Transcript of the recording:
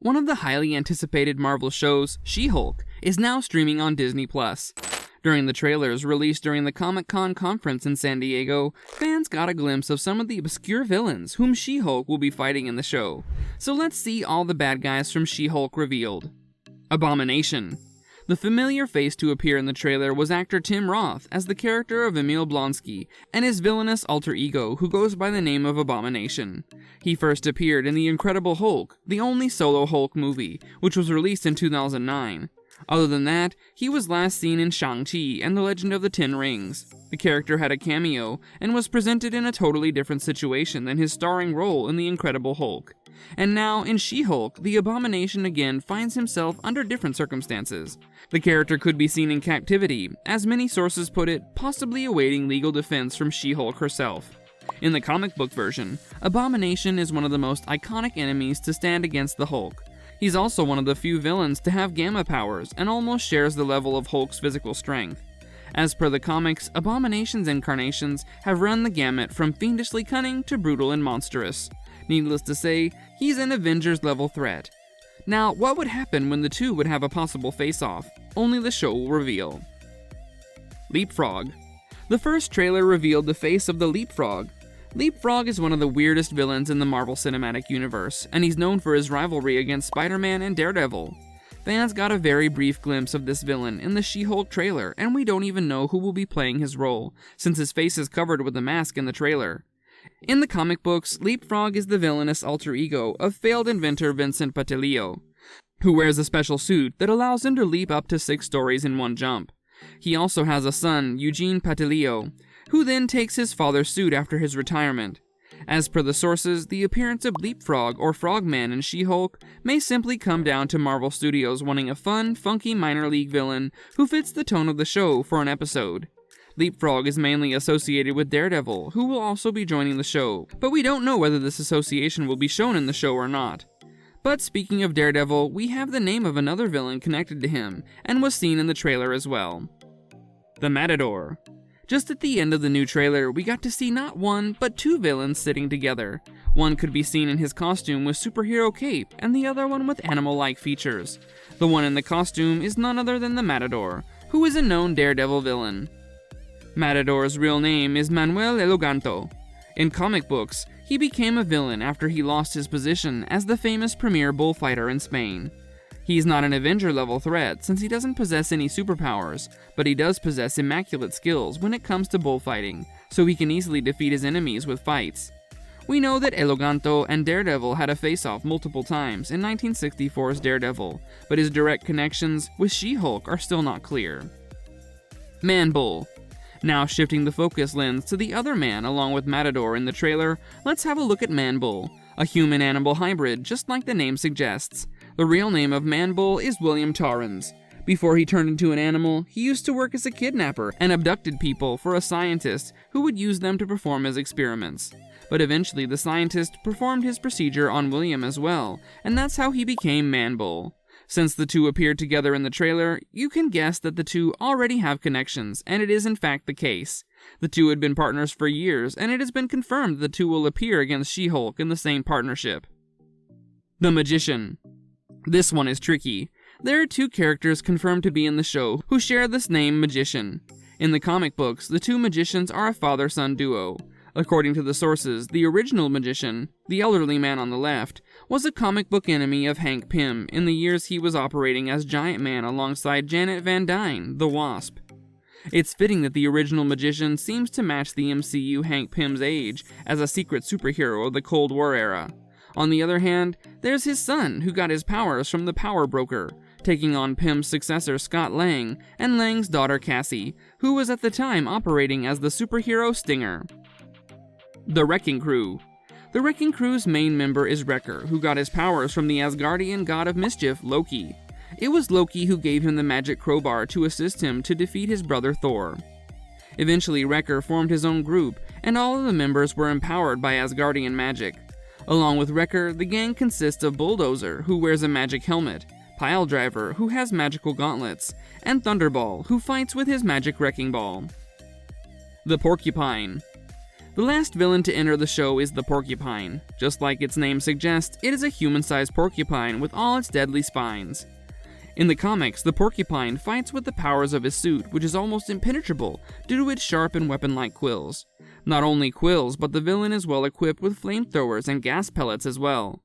One of the highly anticipated Marvel shows, She-Hulk, is now streaming on Disney+. During the trailers released during the Comic-Con conference in San Diego, fans got a glimpse of some of the obscure villains whom She-Hulk will be fighting in the show. So let's see all the bad guys from She-Hulk revealed. Abomination. The familiar face to appear in the trailer was actor Tim Roth as the character of Emil Blonsky and his villainous alter ego who goes by the name of Abomination. He first appeared in The Incredible Hulk, the only solo Hulk movie, which was released in 2009. Other than that, he was last seen in Shang-Chi and the Legend of the Ten Rings. The character had a cameo and was presented in a totally different situation than his starring role in The Incredible Hulk. And now, in She-Hulk, the Abomination again finds himself under different circumstances. The character could be seen in captivity, as many sources put it, possibly awaiting legal defense from She-Hulk herself. In the comic book version, Abomination is one of the most iconic enemies to stand against the Hulk. He's also one of the few villains to have gamma powers and almost shares the level of Hulk's physical strength. As per the comics, Abomination's incarnations have run the gamut from fiendishly cunning to brutal and monstrous. Needless to say, he's an Avengers-level threat. Now, what would happen when the two would have a possible face-off? Only the show will reveal. Leapfrog. The first trailer revealed the face of the Leapfrog. Leapfrog is one of the weirdest villains in the Marvel Cinematic Universe, and he's known for his rivalry against Spider-Man and Daredevil. Fans got a very brief glimpse of this villain in the She-Hulk trailer, and we don't even know who will be playing his role, since his face is covered with a mask in the trailer. In the comic books, Leapfrog is the villainous alter ego of failed inventor Vincent Patilio, who wears a special suit that allows him to leap up to 6 stories in one jump. He also has a son, Eugene Patilio, who then takes his father's suit after his retirement. As per the sources, the appearance of Leapfrog or Frogman in She-Hulk may simply come down to Marvel Studios wanting a fun, funky minor league villain who fits the tone of the show for an episode. Leapfrog is mainly associated with Daredevil, who will also be joining the show, but we don't know whether this association will be shown in the show or not. But speaking of Daredevil, we have the name of another villain connected to him, and was seen in the trailer as well. The Matador. Just at the end of the new trailer, we got to see not one, but 2 villains sitting together. One could be seen in his costume with superhero cape, and the other one with animal-like features. The one in the costume is none other than the Matador, who is a known Daredevil villain. Matador's real name is Manuel Eloganto. In comic books, he became a villain after he lost his position as the famous premier bullfighter in Spain. He's not an Avenger-level threat since he doesn't possess any superpowers, but he does possess immaculate skills when it comes to bullfighting, so he can easily defeat his enemies with fights. We know that Eloganto and Daredevil had a face-off multiple times in 1964's Daredevil, but his direct connections with She-Hulk are still not clear. Man-Bull. Now shifting the focus lens to the other man along with Matador in the trailer, let's have a look at Man-Bull, a human-animal hybrid just like the name suggests. The real name of Man-Bull is William Torrens. Before he turned into an animal, he used to work as a kidnapper and abducted people for a scientist who would use them to perform his experiments. But eventually the scientist performed his procedure on William as well, and that's how he became Man-Bull. Since the two appeared together in the trailer, you can guess that the two already have connections, and it is in fact the case. The two had been partners for years, and it has been confirmed the two will appear against She-Hulk in the same partnership. The Magician. This one is tricky. There are 2 characters confirmed to be in the show who share this name Magician. In the comic books, the 2 magicians are a father-son duo. According to the sources, the original magician, the elderly man on the left, was a comic book enemy of Hank Pym in the years he was operating as Giant Man alongside Janet Van Dyne, the Wasp. It's fitting that the original magician seems to match the MCU Hank Pym's age as a secret superhero of the Cold War era. On the other hand, there's his son, who got his powers from the Power Broker, taking on Pym's successor Scott Lang and Lang's daughter Cassie, who was at the time operating as the superhero Stinger. The Wrecking Crew. The Wrecking Crew's main member is Wrecker, who got his powers from the Asgardian god of mischief, Loki. It was Loki who gave him the magic crowbar to assist him to defeat his brother Thor. Eventually, Wrecker formed his own group, and all of the members were empowered by Asgardian magic. Along with Wrecker, the gang consists of Bulldozer, who wears a magic helmet, Piledriver, who has magical gauntlets, and Thunderball, who fights with his magic wrecking ball. The Porcupine. The The last villain to enter the show is the Porcupine. Just like its name suggests, it is a human-sized porcupine with all its deadly spines. In the comics, the Porcupine fights with the powers of his suit, which is almost impenetrable due to its sharp and weapon-like quills. Not only quills, but the villain is well equipped with flamethrowers and gas pellets as well.